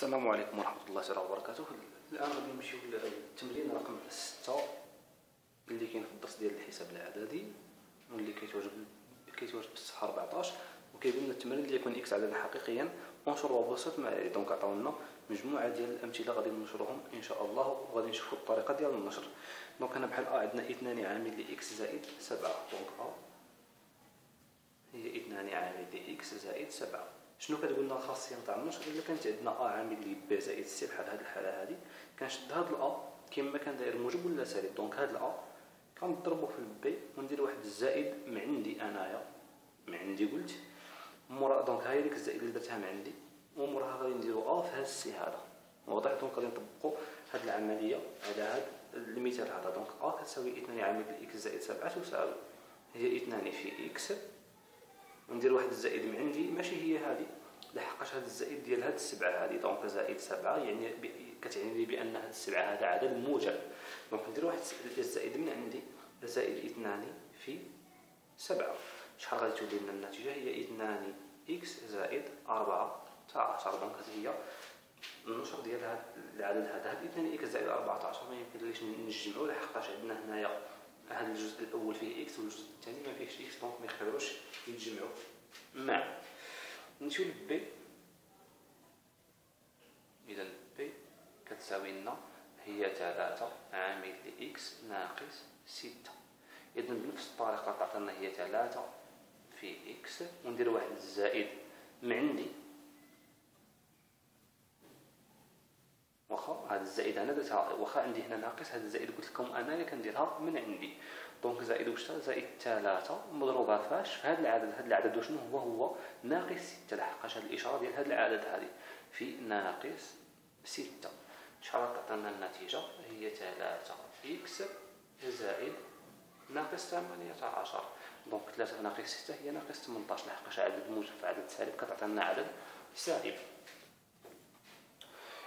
السلام عليكم ورحمة الله تعالى وبركاته. الآن غادي نمشيو للتمرين رقم 6 اللي كاين في الدرس ديال الحساب الإعدادي واللي كيتواجد في الصفحة 14 وكيبين لنا التمرين اللي يكون إكس عددا حقيقيا انشر وبسط مع دونك عطاونا مجموعة ديال الأمثلة غادي ننشرهم إن شاء الله وغادي نشوفوا الطريقة ديال النشر. دونك هنا بحال عندنا 2 عامل لإكس زائد 7، دونك هي 2 عامل لإكس زائد 7. شنو كتقول لنا الخاصيه نتاع النشر؟ الا كانت عندنا عامل لي ب زائد سي بحال هذه الحاله هذه، كنشد هاد كما كان داير موجب ولا سالب. دونك هاد كنضربو في البي وندير واحد الزائد من عندي انايا، من عندي قلت مورا. دونك هاي ديك الزائد اللي درتها من عندي وموراها غادي نديرو في هاد السي هذا واضح. دونك غادي نطبقو هاد العمليه على هاد المثال هذا. دونك كتساوي 2 عامل لإكس زائد 7 تساوي هي 2 في إكس وندير واحد الزائد من عندي، ماشي هي هذه لحقاش هذا الزائد ديال هاد السبعه هذه. دونك زائد 7 يعني كتعني لي بان هاد السبعه هذا عدد موجب. دونك ندير واحد الزائد من عندي زائد 2 في 7. شحال غادي تولي لنا النتيجه؟ هي 2 إكس زائد 14. دونك هذه هي النشر ديال هاد العدد هذا. هاد 2 إكس زائد 14 ما يمكنليش نجمعو لحقاش عندنا هنايا هذا الجزء الاول فيه اكس والجزء الثاني ما فيهش اكس، دونك ما يقدروش يتجمعوا معا. نمشيو لبي. اذا بي كتساوي لنا هي 3 عامل لاكس ناقص 6. اذا بنفس الطريقه تعطينا هي 3 في اكس وندير واحد الزائد من عندي، واخا هذا الزائد انا درتها واخا عندي هنا ناقص، هذا الزائد قلت لكم انايا كنديرها من عندي. دونك زائد واش زائد 3 مضروبه فاش في هذا العدد. هذا العدد شنو هو؟ هو ناقص 6 لحقاش هذه الاشاره ديال هذا العدد هذه في ناقص 6. شحال تعطينا النتيجه؟ هي 3 إكس زائد ناقص 18. دونك 3 ناقص 6 هي ناقص 18 لحقاش عدد موجب في عدد سالب كتعطينا عدد سالب.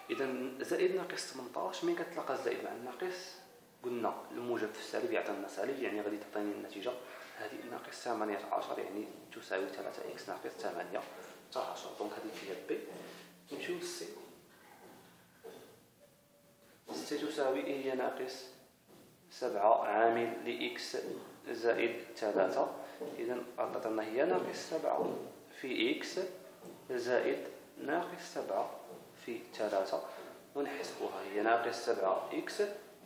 اذا زائد ناقص 18 ملي كتلاقى الزائد مع الناقص قلنا الموجب في السالب يعطينا سالب، يعني غادي تعطيني النتيجه هذه ناقص 18 يعني تساوي 3 إكس ناقص 18. دونك هذه هي بي. نمشيو للسي. سي تساوي هي ناقص 7 عامل لإكس زائد 3. اذا عطاتنا هي ناقص 7 في إكس زائد ناقص 7 في 3 ونحسبوها هي ناقص 7 إكس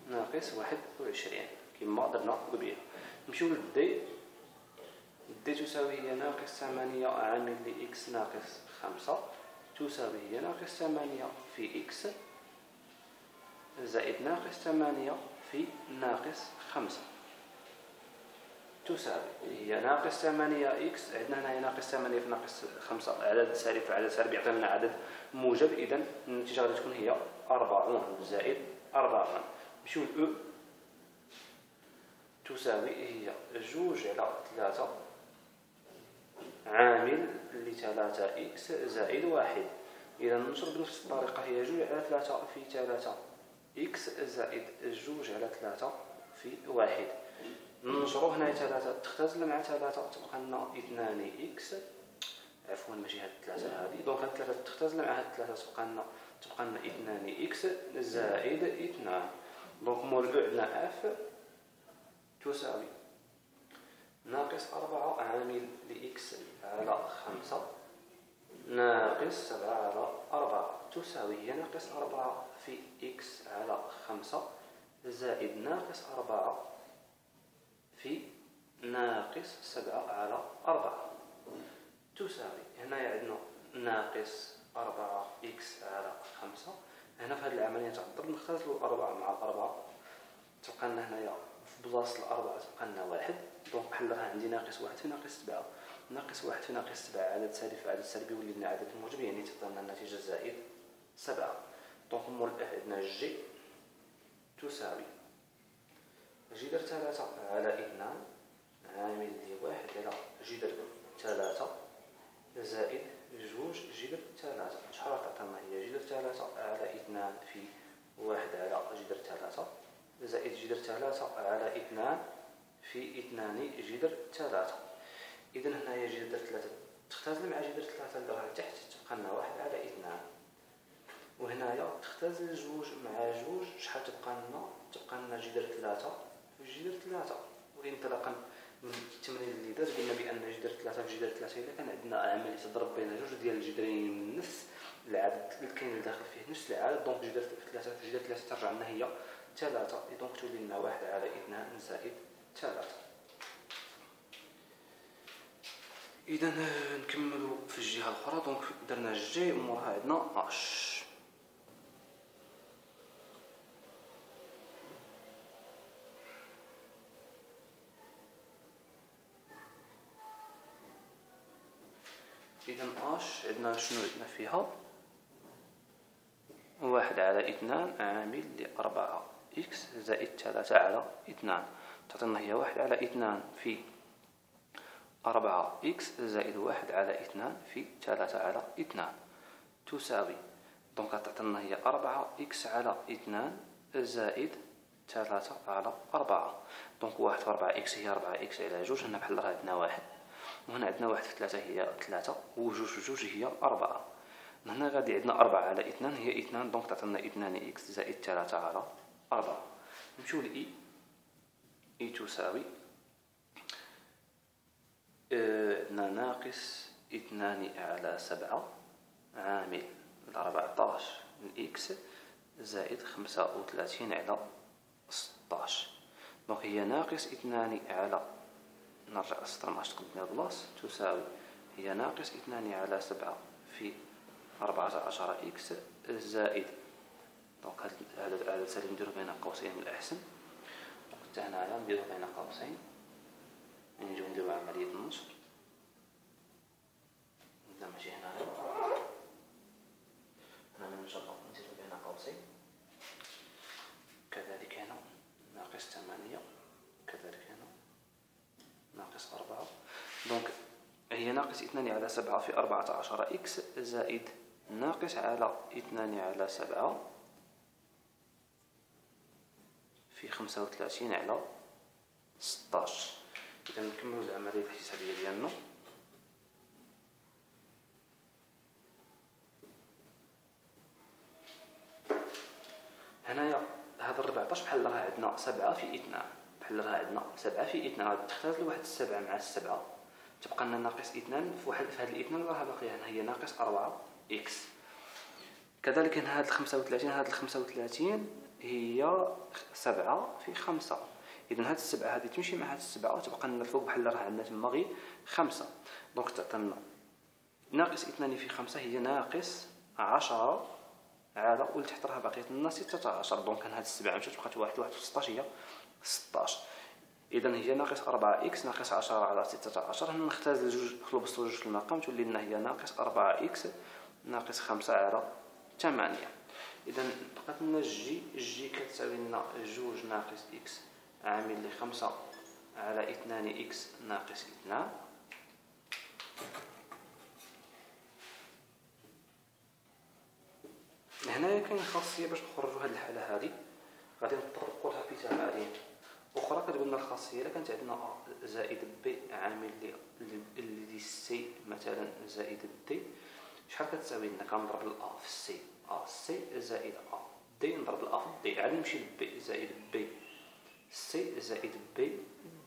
ناقص 21 كما درنا قبيله. نمشيو للدي. الدي تساوي هي ناقص 8 عامل لإكس ناقص 5 تساوي هي ناقص 8 في إكس زائد ناقص 8 في ناقص 5 تساوي هي ناقص 8 إكس. عندنا هنا ناقص 8 في ناقص 5 عدد سالب في عدد سالب يعطينا عدد موجب. إذا النتيجة غادي تكون هي 40 زائد 40. نمشيو لأو. تساوي هي 2 على 3 عامل ل3 إكس زائد 1. إذا ننشر بنفس الطريقة هي 2 على 3 في 3 إكس زائد 2 على 3 في 1. ننشرو هنا 3 تختزل مع 3 تبقى لنا 2 إكس، عفوا ماشي هاد 3 هادي. دونك هاد 3 تختزل مع هاد 3 تبقى لنا 2 إكس زائد 2. دونك مول أو عندنا اف تساوي ناقص 4 عامل لإكس على 5 ناقص 7 على 4 تساوي هي ناقص 4 في إكس على 5 زائد ناقص 4 في ناقص 7 على 4 تساوي هنا عندنا ناقص 4 إكس على 5. هنا في هذه العملية تاع الضرب نختزلوا 4 مع 4 تبقى لنا هنايا في بلاصة الأربعة تبقى لنا 1. دونك بحال راه عندي ناقص 1 في ناقص 7. ناقص 1 في ناقص 7 عدد سالب في عدد سالب يولي لنا عدد موجب يعني تعطينا النتيجة زائد 7. دونك مول عندنا جي تساوي جذر 3 على 2 عامل ل1 على جذر 3 زائد 2 جذر 3. شحال تعطينا؟ هي جذر 3 على 2 في 1 على جذر 3 زائد جذر 3 على 2 في 2 جذر 3. إذا هنايا جذر 3 تختزل مع جذر 3 اللي راه تحت تبقى لنا 1 على 2 هنايا تختزل جوج مع جوج، شحال تبقى لنا جذر 3 في جذر 3. وانطلاقا من التمرين اللي درت قلنا بان جذر 3 في جذر 3 الا كان عندنا عمليه تضرب بين جوج ديال الجذرين من نفس العدد اللي كاين لداخل فيه نفس العدد، دونك جذر 3 في جذر 3 ترجع لنا هي 3، دونك تولي لنا 1 على 2 زائد 3. اذا نكملوا في الجهه الاخرى. دونك درنا جي وموراها عندنا اش. اذا اش عندنا شنو عندنا فيها؟ 1 على 2 عامل ل4 اكس زائد 3 على 2 تعطينا هي 1 على 2 في 4 اكس زائد 1 على 2 في 3 على 2 تساوي، دونك تعطينا هي 4 اكس على 2 زائد 3 على 4. دونك 1 في 4 اكس هي 4 اكس على 2، هنا بحال راه عندنا 1، وهنا عندنا 1 في 3 هي 3، وجوج في جوج هي 4. هنا غادي عندنا 4 على 2 هي 2، دونك تعطينا 2 اكس زائد 3 على 4. نمشيو ل اي تساوي عندنا ناقص 2 على 7 عامل 14 اكس زائد 35 على 16. دونك هي ناقص 2 على، نرجع للسطر ما تقدمنا بلاص، تساوي هي ناقص 2 على 7 في 14 اكس زائد، دونك هذا العدد سالب نديرو بين قوسين من الأحسن، حتى هنايا نديرو بين قوسين، نجيو نديرو عملية النصب. نبدا ماشي هنايا، هنا نجرب نديرو بين قوسين، كذلك هنا ناقص 8، كذلك هنا ناقص 4. دونك هي ناقص 2 على 7 في 14 اكس زائد ناقص على 2 على 7 في 35 على 16. إذا نكملوا العملية الحسابية ديالنا. هنايا هذا 14 بحال راه عندنا 7 في 2، بحال راه عندنا 7 في 2، غادي تختزل واحد 7 مع 7 تبقى لنا ناقص 2 في هاد الاثنان راه باقيه هنا هي ناقص 4 اكس. كذلك هنا هاد 35 هاد 35 هي 7 في 5، اذا هاد السبعه هذه تمشي مع هاد السبعه وتبقى لنا الفوق بحال راه عندنا تما غير 5. دونك تعطينا ناقص 2 في 5 هي ناقص 10 على، ولتحت راه باقيت لنا 16. دونك هاد السبعه مشات بقات 1 في 16 هي 16. اذا هي ناقص 4 اكس ناقص 10 على 16. هنا نختزل جوج، خلصوا جوج في المقام تولي لنا هي ناقص 4 اكس ناقص 5 على 8. اذا بقات لنا جي كتساوي لنا 2 ناقص اكس عامل ل 5 على 2 اكس ناقص 2. هنايا كاين خاصيه باش نخرجوا هذه الحاله هذه غادي نطبقوا لها في تمارين اخرى. كتقول لنا الخاصيه الا كانت عندنا ا زائد بي عامل لي سي مثلا زائد دي، شحال كتساوي لنا؟ كنضرب الأ في السي، أ سي زائد أ دي، نضرب الأ في دي عاد نمشي لبي زائد بي سي زائد بي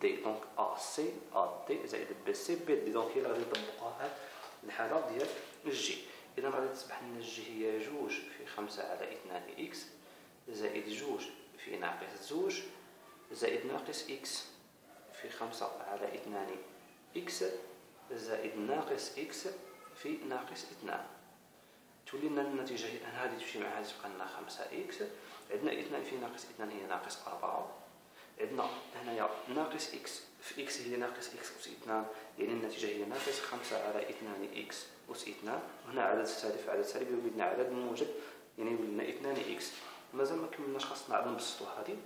دي، دونك أ سي أ دي زائد بي سي بي دي. دونك هي اللي غادي نطبقوها في هاد الحالة ديال الجي. إذا غادي تصبح لنا الجي هي 2 في 5 على 2 إكس زائد 2 في ناقص 2 زائد ناقص إكس في 5 على 2 إكس زائد ناقص إكس في ناقص 2. تولي لنا النتيجة هذه تمشي مع هذه تبقى لنا 5 إكس. عندنا 2 في ناقص 2 هي ناقص 4. عندنا هنايا ناقص إكس في إكس هي ناقص إكس أس 2، يعني النتيجة هي ناقص 5 على 2 إكس أس 2. وهنا عدد سالب في عدد سالب يولي لنا عدد موجب، يعني يولي لنا 2 إكس. مازال ما كملناش، خاصنا عاد نبسطو هذه.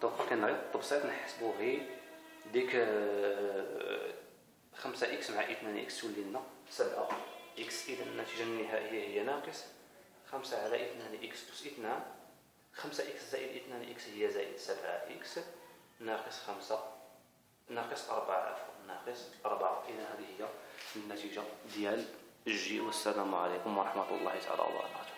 دونك كاين غير التبسيط نحسبو غير ديك 5 إكس مع 2 إكس تولي لنا 7 إكس. إذا النتيجة النهائية هي ناقص 5 على 2 إكس أس 2. 5 إكس زائد 2 إكس هي زائد 7 إكس ناقص 5 ناقص 4 عفوا ناقص 4. إذا هذه هي النتيجة ديال جي. والسلام عليكم ورحمة الله تعالى وبركاته.